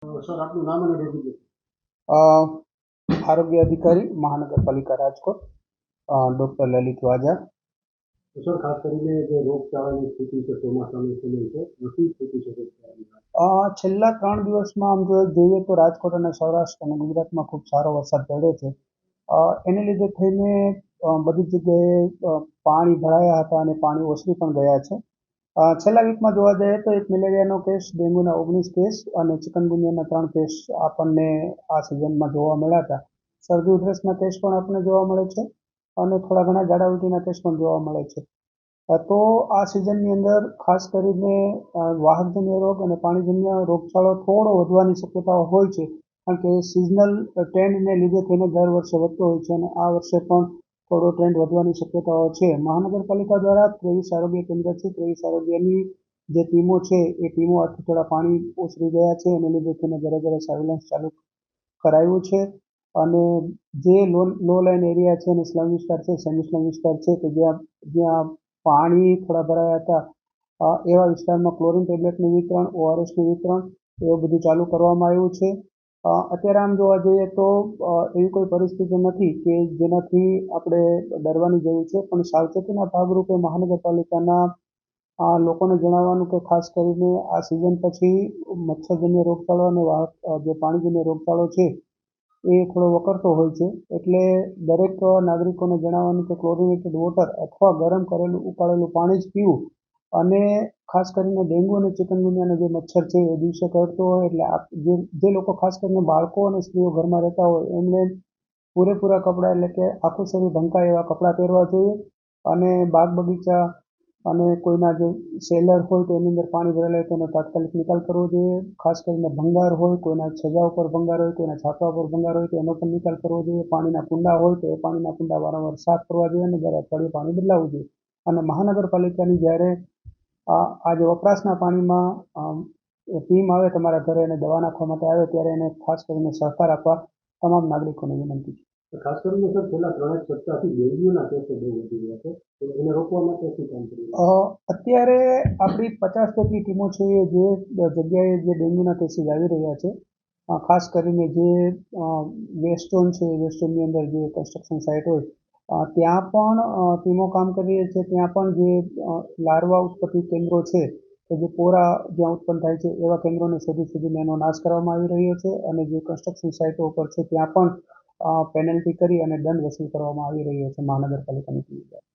Sir આપનું નામ અને ડેઝિગ્નેશન. અ, આરોગ્ય અધિકારી મહાનગરપાલિકા રાજકોટ, ડૉક્ટર લલિત વાજા. સર ખાસ કરીને જે રોગચાળાની સ્થિતિ છે ચોમાસાનો સમય છે શું સ્થિતિ છે રોગચાળાની? છેલ્લા 3 દિવસમાં આમ જોઈએ તો રાજકોટ અને સૌરાષ્ટ્ર અને ગુજરાતમાં ખૂબ સારો વરસાદ પડ્યો છે. એને લીધે થઈને બધી જગ્યાએ પાણી ભરાયા હતા અને પાણી ઓસરી પણ ગયા છે. છેલ્લા વીકમાં જોવા જઈએ તો એક મેલેરિયાનો કેસ, ડેન્ગ્યુના 19 કેસ અને ચિકનગુનિયાના 3 કેસ આપણને આ સિઝનમાં જોવા મળ્યા હતા. શરદી ઉધરસના કેસ પણ આપણને જોવા મળે છે અને થોડા ઘણા ઝાડા ઉલટીના કેસ પણ જોવા મળે છે. તો આ સિઝનની અંદર ખાસ કરીને વાહકજન્ય રોગ અને પાણીજન્ય રોગચાળો થોડો વધવાની શક્યતાઓ હોય છે, કારણ કે સિઝનલ ટ્રેન્ડને લીધે થઈને દર વર્ષે વધતો હોય છે અને આ વર્ષે પણ થોડો ટ્રેન્ડ વધવાની શક્યતાઓ છે. મહાનગરપાલિકા દ્વારા 23 આરોગ્ય કેન્દ્ર છે, 23 આરોગ્યની જે ટીમો છે એ ટીમો આથી થોડા પાણી ઓસરી ગયા છે એને લીધે થઈને ઘરે ઘરે સર્વેલન્સ ચાલુ કરાયું છે અને જે લો લાઇન એરિયા છે અને સ્લમ વિસ્તાર છે, સેમી સ્લમ વિસ્તાર છે કે જ્યાં પાણી થોડા ભરાયા હતા, એવા વિસ્તારમાં ક્લોરીન ટેબ્લેટનું વિતરણ, ઓઆરએસનું વિતરણ એવું બધું ચાલુ કરવામાં આવ્યું છે. અત્યારે આમ જોવા જઈએ તો એવી કોઈ પરિસ્થિતિ નથી કે જેનાથી આપણે ડરવાની જરૂર છે, પણ સાવચેતીના ભાગરૂપે મહાનગરપાલિકાના લોકોને જણાવવાનું કે ખાસ કરીને આ સિઝન પછી મચ્છરજન્ય રોગચાળો અને જે પાણીજન્ય રોગચાળો છે એ થોડો વકરતો હોય છે, એટલે દરેક નાગરિકોને જણાવવાનું કે ક્લોરિનેટેડ વોટર અથવા ગરમ કરેલું ઉકાળેલું પાણી જ પીવું અને ખાસ કરીને ડેન્ગ્યુ અને ચિકનગુનિયાનો જે મચ્છર છે એ દિવસે કરડતો હોય એટલે જે લોકો ખાસ કરીને બાળકો અને સ્ત્રીઓ ઘરમાં રહેતા હોય એમને પૂરેપૂરા કપડાં એટલે કે આખું શરીર ઢંકાય એવા કપડાં પહેરવા જોઈએ અને બાગ બગીચા અને કોઈના જે સેલર હોય તો એની અંદર પાણી ભરેલા હોય તેનો તાત્કાલિક નિકાલ કરવો જોઈએ. ખાસ કરીને ભંગાર હોય, કોઈના છજા ઉપર ભંગાર હોય, કોઈના છાપરા ઉપર ભંગાર હોય તો એનો પણ નિકાલ કરવો જોઈએ. પાણીના કુંડા હોય તો એ પાણીના કુંડા વારંવાર સાફ કરવા જોઈએ અને દર અઠવાડિયે પાણી બદલાવવું જોઈએ. અને મહાનગરપાલિકાની જ્યારે આ જે વપરાશના પાણીમાં ટીમ આવે તમારા ઘરે અને દવા નાખવા માટે આવે ત્યારે એને ખાસ કરીને સહકાર આપવા તમામ નાગરિકોને વિનંતી છે. ખાસ કરીને સર છેલ્લા 3 સપ્તાહથી ડેન્ગ્યુના કેસો બહુ વધી રહ્યા છે, તો એને રોકવા માટે શું કામ કર્યું? અત્યારે આપણી 50 જેટલી ટીમો છે જે જગ્યાએ જે ડેન્ગ્યુના કેસીસ આવી રહ્યા છે, ખાસ કરીને જે વેસ્ટ ઝોન છે, વેસ્ટ ઝોનની અંદર જે કન્સ્ટ્રક્શન સાઇટ હોય ત્યાં પણ ટીમો કામ કરી રહી છે. ત્યાં પણ જે લાર્વા ઉત્પત્તિ કેન્દ્રો છે કે જે પોરા જ્યાં ઉત્પન્ન થાય છે એવા કેન્દ્રોને શોધીને એનો નાશ કરવામાં આવી રહ્યો છે અને જે કન્સ્ટ્રક્શન સાઇટો ઉપર છે ત્યાં પણ પેનલ્ટી કરી અને દંડ વસૂલ કરવામાં આવી રહ્યો છે મહાનગરપાલિકાની ટીમ દ્વારા.